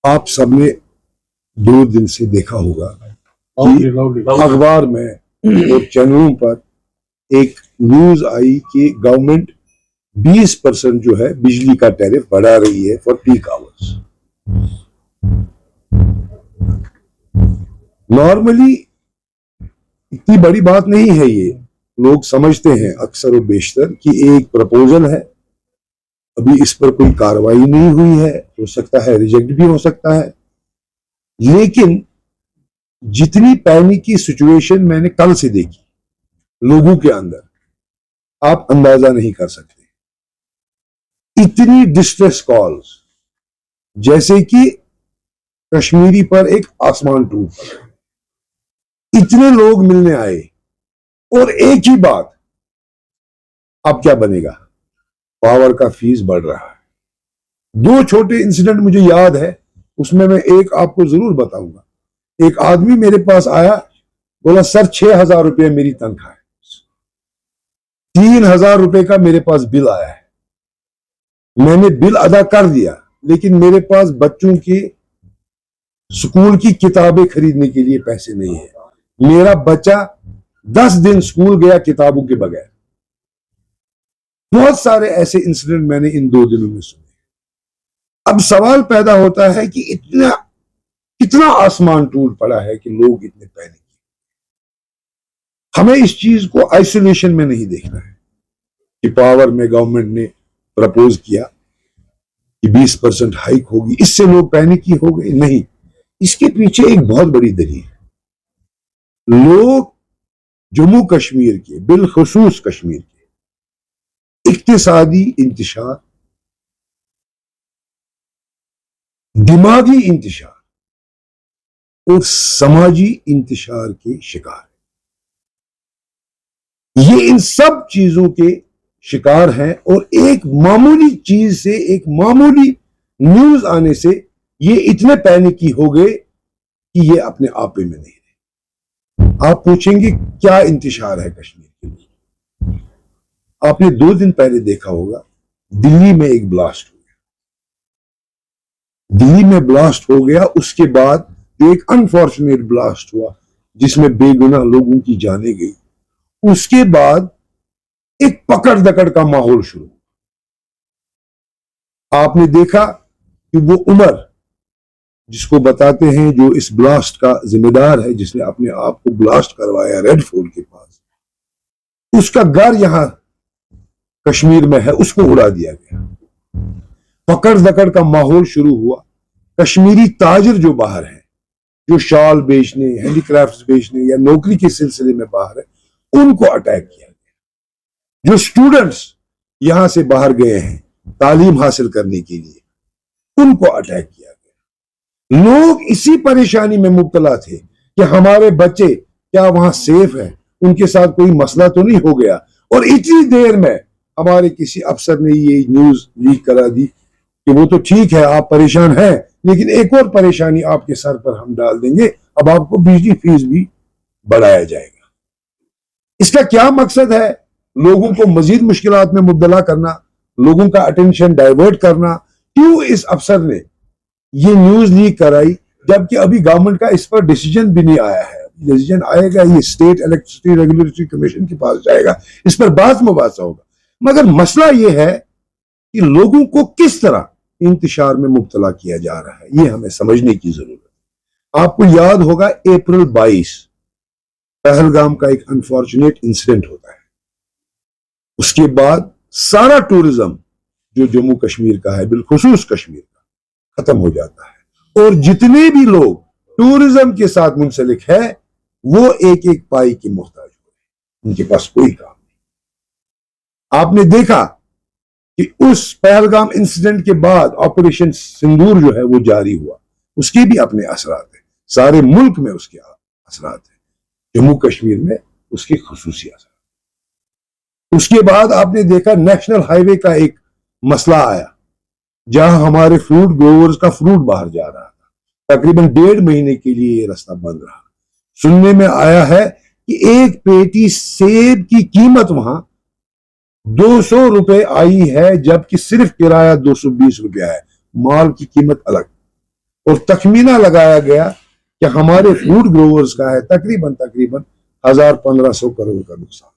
आप सबने 2 दिन से देखा होगा कि अखबार में और चैनलों पर एक न्यूज आई कि गवर्नमेंट 20% जो है बिजली का टैरिफ बढ़ा रही है फॉर पीक आवर्स। नॉर्मली इतनी बड़ी बात नहीं है ये, लोग समझते हैं अक्सर और बेशतर कि एक प्रपोजल है, अभी इस पर कोई कार्रवाई नहीं हुई है, हो सकता है रिजेक्ट भी हो सकता है। लेकिन जितनी पैनिक की सिचुएशन मैंने कल से देखी लोगों के अंदर, आप अंदाजा नहीं कर सकते। इतनी डिस्ट्रेस कॉल्स, जैसे कि कश्मीरी पर एक आसमान टूट पड़ा, इतने लोग मिलने आए और एक ही बात, अब क्या बनेगा, पावर का फीस बढ़ रहा है। 2 छोटे इंसिडेंट मुझे याद है, उसमें मैं एक आपको जरूर बताऊंगा। एक आदमी मेरे पास आया, बोला सर 6,000 रुपये मेरी तनख्वाह है, 3,000 रुपये का मेरे पास बिल आया है। मैंने बिल अदा कर दिया, लेकिन मेरे पास बच्चों के स्कूल की किताबें खरीदने के लिए पैसे नहीं है। मेरा बच्चा 10 दिन स्कूल गया किताबों के बगैर। बहुत सारे ऐसे इंसिडेंट मैंने इन 2 दिनों में सुने। अब सवाल पैदा होता है कि कितना आसमान टूट पड़ा है कि लोग इतने पैनिक। हमें इस चीज को आइसोलेशन में नहीं देखना है कि पावर में गवर्नमेंट ने प्रपोज किया कि 20% हाइक होगी, इससे लोग पैनिक ही हो गए। नहीं, इसके पीछे एक बहुत बड़ी दलील है। लोग जम्मू कश्मीर के, बिलखुसूस कश्मीर के इक्तिसादी इंतशार, दिमागी इंतशार और समाजी इंतशार के शिकार हैं। ये इन सब चीजों के शिकार हैं और एक मामूली चीज से, एक मामूली न्यूज आने से ये इतने पैनिकी हो गए कि ये अपने आप में नहीं रहे। आप पूछेंगे क्या इंतशार है कश्मीर के लिए? आपने 2 दिन पहले देखा होगा, दिल्ली में एक ब्लास्ट हो गया। दिल्ली में ब्लास्ट हो गया, उसके बाद एक अनफॉर्चुनेट ब्लास्ट हुआ जिसमें बेगुनाह लोगों की जानें गई। उसके बाद एक पकड़ दकड़ का माहौल शुरू। आपने देखा कि वो उमर, जिसको बताते हैं जो इस ब्लास्ट का जिम्मेदार है, जिसने अपने आप को ब्लास्ट करवाया रेड फोर्ट के पास, उसका घर यहां कश्मीर में है, उसको उड़ा दिया गया। पकड़ दकड़ का माहौल शुरू हुआ। कश्मीरी ताजिर जो बाहर हैं, जो शाल बेचने, हैंडीक्राफ्ट्स बेचने या नौकरी के सिलसिले में बाहर है, उनको अटैक किया गया। जो स्टूडेंट्स यहां से बाहर गए हैं तालीम हासिल करने के लिए, उनको अटैक किया गया। लोग इसी परेशानी में मुब्तला थे कि हमारे बच्चे क्या वहां सेफ हैं, उनके साथ कोई मसला तो नहीं हो गया। और इतनी देर में हमारे किसी अफसर ने ये न्यूज लीक करा दी कि वो तो ठीक है, आप परेशान हैं, लेकिन एक और परेशानी आपके सर पर हम डाल देंगे, अब आपको बिजली फीस भी बढ़ाया जाएगा। इसका क्या मकसद है? लोगों को मजीद मुश्किलात में मुब्तला करना, लोगों का अटेंशन डाइवर्ट करना। क्यों इस अफसर ने ये न्यूज लीक कराई, जबकि अभी गवर्नमेंट का इस पर डिसीजन भी नहीं आया है? डिसीजन आएगा, ये स्टेट इलेक्ट्रिसिटी रेगुलेटरी कमीशन के पास जाएगा, इस पर बात मुबासा होगा। मगर मसला ये है कि लोगों को किस तरह इंतशार में मुब्तला किया जा रहा है, ये हमें समझने की जरूरत है। आपको याद होगा अप्रैल 22 पहलगाम का एक अनफॉर्चुनेट इंसिडेंट होता है। उसके बाद सारा टूरिज्म जो जम्मू कश्मीर का है, बिलखुसूस कश्मीर का, खत्म हो जाता है। और जितने भी लोग टूरिज्म के साथ मुंसलिक है, वो एक एक पाई की मोहताज हो गए, उनके पास कोई काम नहीं। आपने देखा कि उस पहलगाम इंसिडेंट के बाद ऑपरेशन सिंदूर जो है वो जारी हुआ, उसके भी अपने असरात हैं। सारे मुल्क में उसके असरात हैं, जम्मू कश्मीर में उसके खुसूसी असर। उसके बाद आपने देखा नेशनल हाईवे का एक मसला आया, जहां हमारे फ्रूट ग्रोवर्स का फ्रूट बाहर जा रहा था। तकरीबन 1.5 महीने के लिए ये रास्ता बंद रहा। सुनने में आया है कि एक पेटी सेब की कीमत वहां 200 रुपए आई है, जबकि सिर्फ किराया 220 रुपया है, माल की कीमत अलग। और तखमीना लगाया गया कि हमारे फूड ग्रोवर्स का है तकरीबन 1,000-1,500 करोड़ का नुकसान।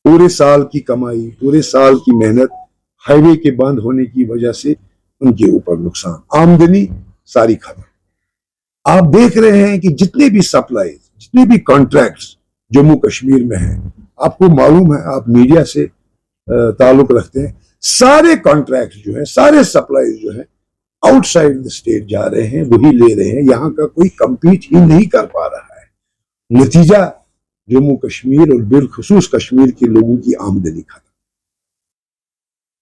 पूरे साल की कमाई, पूरे साल की मेहनत हाईवे के बंद होने की वजह से उनके ऊपर नुकसान, आमदनी सारी खत्म। आप देख रहे हैं कि जितने भी सप्लाई, जितने भी कॉन्ट्रैक्ट्स जम्मू कश्मीर में हैं, आपको मालूम है, आप मीडिया से ताल्लुक रखते हैं, सारे कॉन्ट्रैक्ट जो है, सारे सप्लाई जो है आउटसाइड द स्टेट जा रहे हैं, वही ले रहे हैं। यहाँ का कोई कम्पीट ही नहीं कर पा रहा है। नतीजा जम्मू कश्मीर और बिलखुसूस कश्मीर के लोगों की आमदनी खत्म।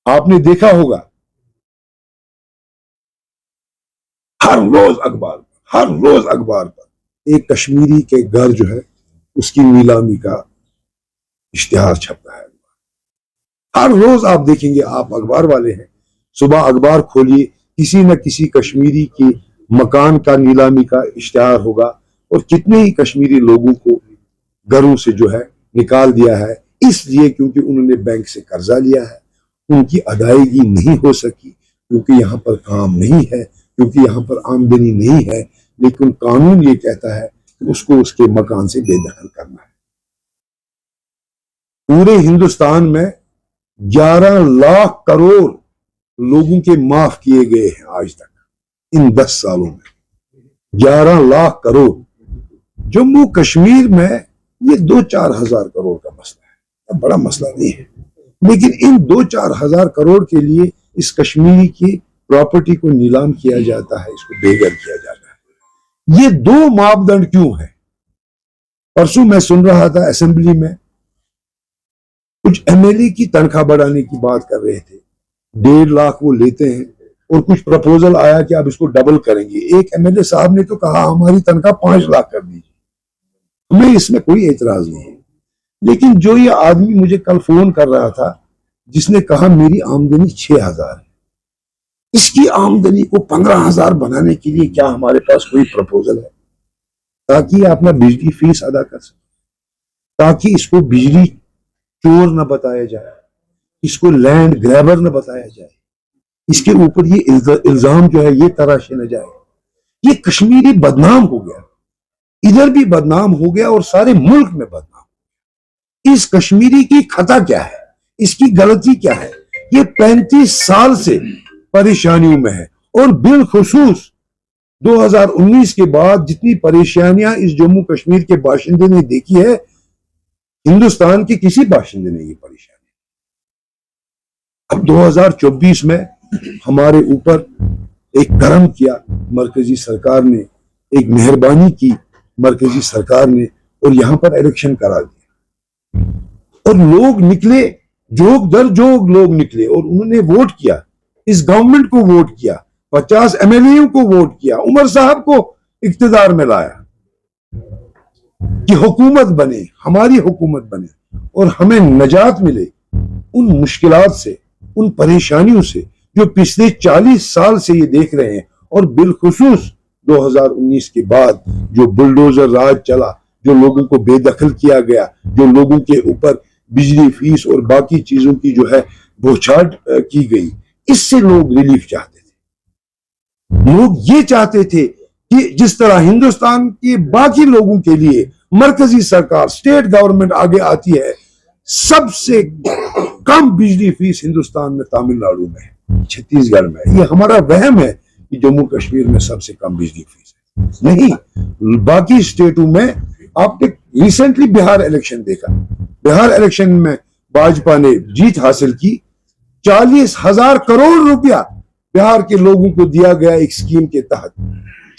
आपने देखा होगा हर रोज अखबार पर एक कश्मीरी के घर जो है उसकी नीलामी का इश्तिहार छपता है। हर रोज आप देखेंगे, आप अखबार वाले हैं, सुबह अखबार खोलिए, किसी न किसी कश्मीरी के मकान का नीलामी का इश्तिहार होगा। और कितने ही कश्मीरी लोगों को घरों से जो है निकाल दिया है, इसलिए क्योंकि उन्होंने बैंक से कर्जा लिया है, उनकी अदायगी नहीं हो सकी, क्योंकि यहाँ पर काम नहीं है, क्योंकि यहाँ पर आमदनी नहीं है। लेकिन कानून ये कहता है कि उसको उसके मकान से बेदखल करना है। पूरे हिंदुस्तान में 11 लाख करोड़ लोगों के माफ किए गए हैं आज तक, इन 10 सालों में 11 लाख करोड़। जम्मू कश्मीर में ये 2-4 हजार करोड़ का मसला है, बड़ा मसला नहीं है। लेकिन इन 2-4 हजार करोड़ के लिए इस कश्मीरी की प्रॉपर्टी को नीलाम किया जाता है, इसको बेघर किया जाता है। ये 2 मापदंड क्यों है? परसों मैं सुन रहा था असेंबली में, कुछ एमएलए की तनख्वाह बढ़ाने की बात कर रहे थे। 1.5 लाख वो लेते हैं और कुछ प्रपोजल आया कि अब इसको डबल करेंगे। एक एमएलए साहब ने तो कहा हमारी तनख्वाह 5 लाख कर दीजिए। हमें इसमें कोई एतराज नहीं है। लेकिन जो ये आदमी मुझे कल फोन कर रहा था, जिसने कहा मेरी आमदनी 6,000 है, इसकी आमदनी को 15,000 बनाने के लिए क्या हमारे पास कोई प्रपोजल है, ताकि अपना बिजली फीस अदा कर सके, ताकि इसको बिजली चोर न बताया जाए, इसको लैंड ग्रैबर न बताया जाए, इसके ऊपर ये इल्जाम जो है ये तराशे न जाए। ये कश्मीरी बदनाम हो गया, इधर भी बदनाम हो गया और सारे मुल्क में बदनाम। इस कश्मीरी की खता क्या है, इसकी गलती क्या है? ये 35 साल से परेशानियों में है और बिलखुसूस 2019 के बाद जितनी परेशानियां इस जम्मू कश्मीर के बाशिंदे ने देखी है, हिंदुस्तान के किसी बाशिंदे ने ये परेशानी। अब 2024 में हमारे ऊपर एक करम किया मरकजी सरकार ने, एक मेहरबानी की मरकजी सरकार ने, और यहां पर इलेक्शन करा दिया। और लोग निकले, जोग दर जोग लोग निकले और उन्होंने वोट किया, इस गवर्नमेंट को वोट किया, 50 एमएलए को वोट किया, उमर साहब को इक्तदार में लाया कि हुकूमत बने, हमारी हुकूमत बने और हमें नजात मिले उन मुश्किलात से, उन परेशानियों से जो पिछले 40 साल से ये देख रहे हैं। और बिलखुसूस 2019 के बाद जो बुलडोजर राज चला, जो लोगों को बेदखल किया गया, जो लोगों के ऊपर बिजली फीस और बाकी चीजों की जो है बौछार की गई, इससे लोग रिलीफ चाहते थे। लोग ये चाहते थे कि जिस तरह हिंदुस्तान के बाकी लोगों के लिए मरकजी सरकार, स्टेट गवर्नमेंट आगे आती है, सबसे कम बिजली फीस हिंदुस्तान में तमिलनाडु में है, छत्तीसगढ़ में। ये हमारा वहम है कि जम्मू कश्मीर में सबसे कम बिजली फीस है, नहीं, बाकी स्टेटों में। आपने रिसेंटली बिहार इलेक्शन देखा, बिहार इलेक्शन में भाजपा ने जीत हासिल की, 40,000 करोड़ रुपया बिहार के लोगों को दिया गया एक स्कीम के तहत।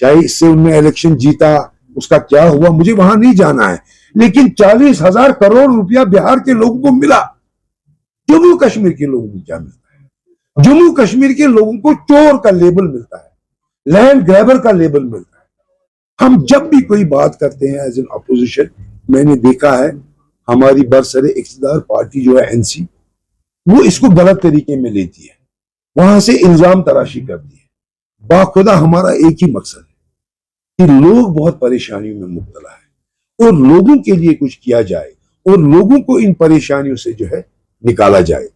चाहे इससे उनने इलेक्शन जीता, उसका क्या हुआ मुझे वहां नहीं जाना है, लेकिन 40,000 करोड़ रुपया बिहार के लोगों को मिला। जम्मू कश्मीर के लोगों को क्या मिलता है? जम्मू कश्मीर के लोगों को चोर का लेबल मिलता है, लैंड ग्रैबर का लेबल मिलता है। हम जब भी कोई बात करते हैं एज एन अपोजिशन, मैंने देखा है हमारी बरसरे इख्तिदार पार्टी जो है एनसी, वो इसको गलत तरीके में लेती है, वहां से इल्जाम तराशी करती है। बाखुदा हमारा एक ही मकसद है कि लोग बहुत परेशानियों में मुब्तला है और लोगों के लिए कुछ किया जाए और लोगों को इन परेशानियों से जो है निकाला जाए।